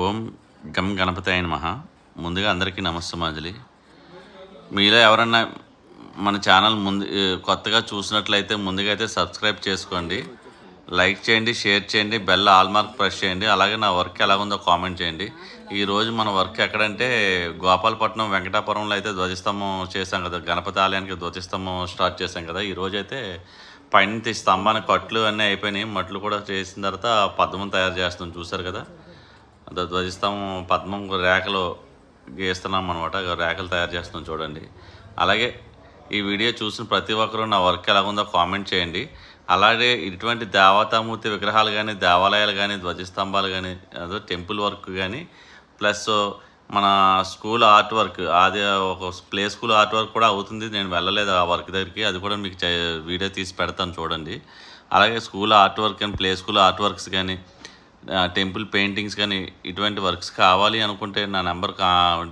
ఓం గం గణపతాయ నమః. ముందుగా అందరికీ నమస్తమాంజలి. మీలో ఎవరన్నా మన ఛానల్ కొత్తగా చూసినట్లయితే ముందుగా అయితే సబ్స్క్రైబ్ చేసుకోండి, లైక్ చేయండి, షేర్ చేయండి, బెల్ ఆల్ మార్క్ ప్రెస్ చేయండి. అలాగే నా వర్క్ ఎలాగుందో కామెంట్ చేయండి. ఈరోజు మన వర్క్ ఎక్కడంటే గోపాలపట్నం వెంకటాపురంలో అయితే ధ్వజస్తంభం చేసాం కదా, గణపతి ఆలయానికి ధ్వజస్తంభం స్టార్ట్ చేసాం కదా. ఈరోజు అయితే పైన స్తంభానికి కట్లు అన్నీ అయిపోయినాయి, మట్లు కూడా చేసిన తర్వాత పద్మం తయారు చేస్తాం. చూసారు కదా, ధ్వజస్తంభం పద్మం రేఖలు గీస్తున్నాం అనమాట, రేఖలు తయారు చేస్తున్నాం చూడండి. అలాగే ఈ వీడియో చూసిన ప్రతి ఒక్కరూ నా వర్క్ ఎలాగుందో కామెంట్ చేయండి. అలాగే ఇటువంటి దేవతామూర్తి విగ్రహాలు కానీ, దేవాలయాలు కానీ, ధ్వజస్తంభాలు కానీ, అదో టెంపుల్ వర్క్ కానీ, ప్లస్ మన స్కూల్ ఆర్ట్ వర్క్, అది ఒక ప్లే స్కూల్ ఆర్ట్ వర్క్ కూడా అవుతుంది. నేను వెళ్ళలేదు ఆ వర్క్ దగ్గరికి, అది కూడా మీకు వీడియో తీసి పెడతాను చూడండి. అలాగే స్కూల్ ఆర్ట్ వర్క్ కానీ, ప్లే స్కూల్ ఆర్ట్ వర్క్స్ కానీ, టెంపుల్ పెయింటింగ్స్ కానీ, ఇటువంటి వర్క్స్ కావాలి అనుకుంటే నా నెంబర్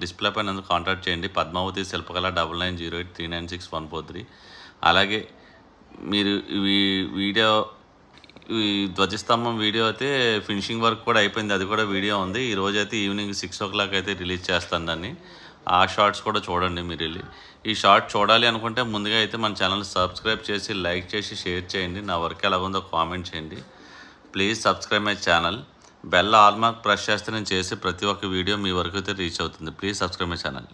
డిస్ప్లే పైన కాంటాక్ట్ చేయండి. పద్మావతి శిల్పకళ 9908396143. అలాగే మీరు ఈ ధ్వజస్తంభం వీడియో అయితే ఫినిషింగ్ వర్క్ కూడా అయిపోయింది, అది కూడా వీడియో ఉంది. ఈరోజు అయితే ఈవినింగ్ 6 o'clock అయితే రిలీజ్ చేస్తాను దాన్ని. ఆ షార్ట్స్ కూడా చూడండి మీరు వెళ్ళి. ఈ షార్ట్ చూడాలి అనుకుంటే ముందుగా అయితే మన ఛానల్ సబ్స్క్రైబ్ చేసి, లైక్ చేసి, షేర్ చేయండి. నా వర్క్ ఎలాగుందో కామెంట్ చేయండి. Please subscribe my channel. Bell all mark press చేస్తే నేను చేసే ప్రతి ఒక్క వీడియో మీ వరకు అయితే రీచ్ అవుతుంది. Please subscribe my channel.